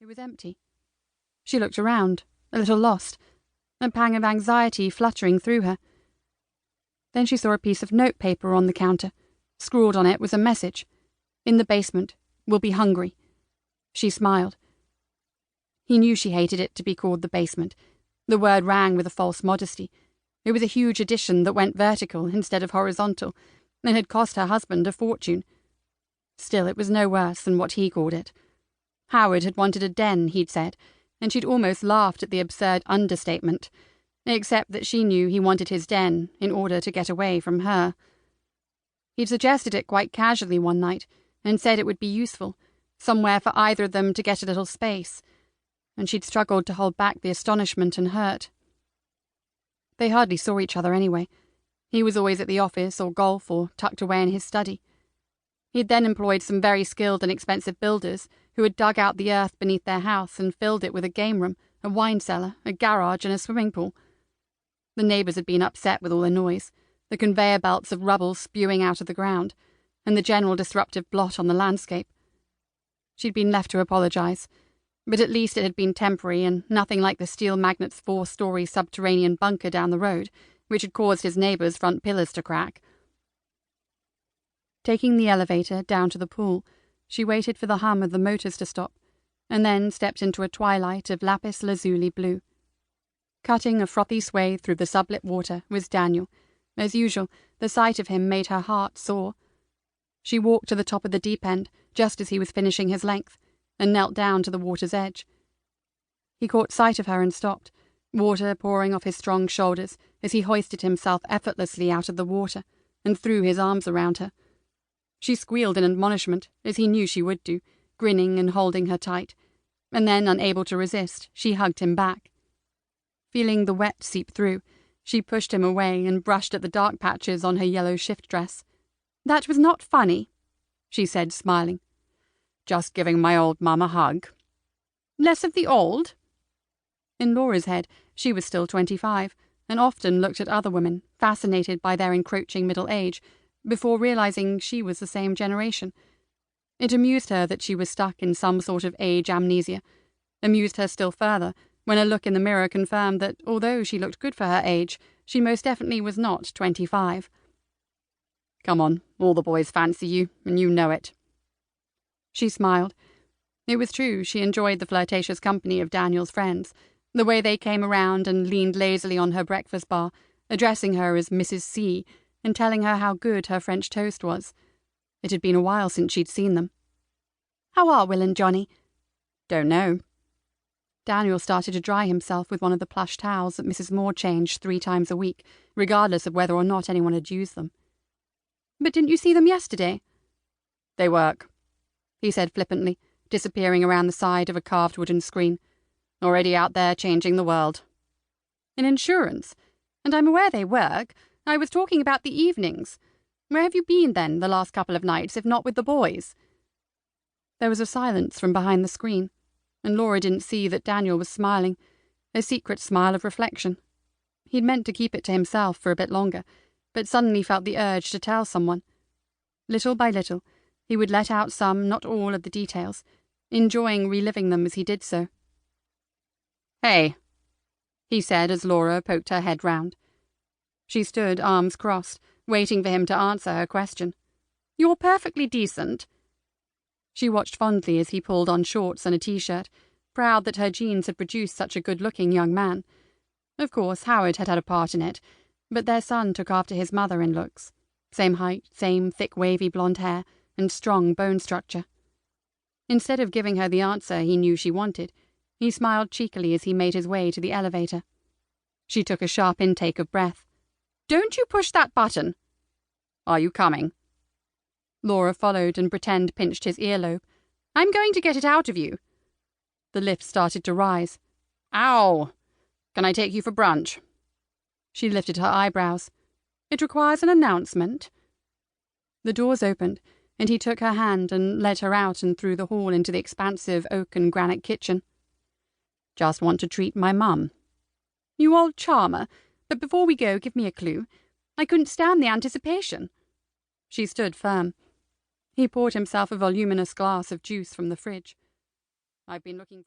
It was empty. She looked around, a little lost, a pang of anxiety fluttering through her. Then she saw a piece of notepaper on the counter. Scrawled on it was a message. "In the basement. We'll be hungry." She smiled. He knew she hated it to be called the basement. The word rang with a false modesty. It was a huge addition that went vertical instead of horizontal, and had cost her husband a fortune. Still, it was no worse than what he called it. Howard had wanted a den, he'd said, and she'd almost laughed at the absurd understatement, except that she knew he wanted his den in order to get away from her. He'd suggested it quite casually one night, and said it would be useful, somewhere for either of them to get a little space, and she'd struggled to hold back the astonishment and hurt. They hardly saw each other anyway. He was always at the office or golf or tucked away in his study. He'd then employed some very skilled and expensive builders who had dug out the earth beneath their house and filled it with a game room, a wine cellar, a garage and a swimming pool. The neighbours had been upset with all the noise, the conveyor belts of rubble spewing out of the ground, and the general disruptive blot on the landscape. She'd been left to apologise, but at least it had been temporary and nothing like the steel magnet's 4-story subterranean bunker down the road, which had caused his neighbours' front pillars to crack. Taking the elevator down to the pool, she waited for the hum of the motors to stop, and then stepped into a twilight of lapis lazuli blue. Cutting a frothy swathe through the sublit water was Daniel. As usual, the sight of him made her heart soar. She walked to the top of the deep end, just as he was finishing his length, and knelt down to the water's edge. He caught sight of her and stopped, water pouring off his strong shoulders as he hoisted himself effortlessly out of the water and threw his arms around her. She squealed in admonishment, as he knew she would do, grinning and holding her tight, and then, unable to resist, she hugged him back. Feeling the wet seep through, she pushed him away and brushed at the dark patches on her yellow shift dress. "That was not funny," she said, smiling. "Just giving my old mum a hug." "Less of the old?" In Laura's head, she was still 25, and often looked at other women, fascinated by their encroaching middle age, before realizing she was the same generation. It amused her that she was stuck in some sort of age amnesia. Amused her still further when a look in the mirror confirmed that, although she looked good for her age, she most definitely was not 25. "Come on, all the boys fancy you, and you know it." She smiled. It was true she enjoyed the flirtatious company of Daniel's friends, the way they came around and leaned lazily on her breakfast bar, addressing her as Mrs. C, and telling her how good her French toast was. It had been a while since she'd seen them. "How are Will and Johnny?" "Don't know." Daniel started to dry himself with one of the plush towels that Mrs. Moore changed 3 times a week, regardless of whether or not anyone had used them. "But didn't you see them yesterday?" "They work," he said flippantly, disappearing around the side of a carved wooden screen. "Already out there changing the world." "In insurance? And I'm aware they work. I was talking about the evenings. Where have you been, then, the last couple of nights, if not with the boys?" There was a silence from behind the screen, and Laura didn't see that Daniel was smiling, a secret smile of reflection. He'd meant to keep it to himself for a bit longer, but suddenly felt the urge to tell someone. Little by little, he would let out some, not all, of the details, enjoying reliving them as he did so. "Hey," he said as Laura poked her head round. She stood, arms crossed, waiting for him to answer her question. "You're perfectly decent." She watched fondly as he pulled on shorts and a t-shirt, proud that her genes had produced such a good-looking young man. Of course, Howard had had a part in it, but their son took after his mother in looks. Same height, same thick wavy blonde hair, and strong bone structure. Instead of giving her the answer he knew she wanted, he smiled cheekily as he made his way to the elevator. She took a sharp intake of breath. "Don't you push that button." "Are you coming?" Laura followed and pretend pinched his earlobe. "I'm going to get it out of you." The lift started to rise. "Ow! Can I take you for brunch?" She lifted her eyebrows. "It requires an announcement." The doors opened, and he took her hand and led her out and through the hall into the expansive oak and granite kitchen. "Just want to treat my mum." "You old charmer. But before we go, give me a clue. I couldn't stand the anticipation." She stood firm. He poured himself a voluminous glass of juice from the fridge. "I've been looking for..."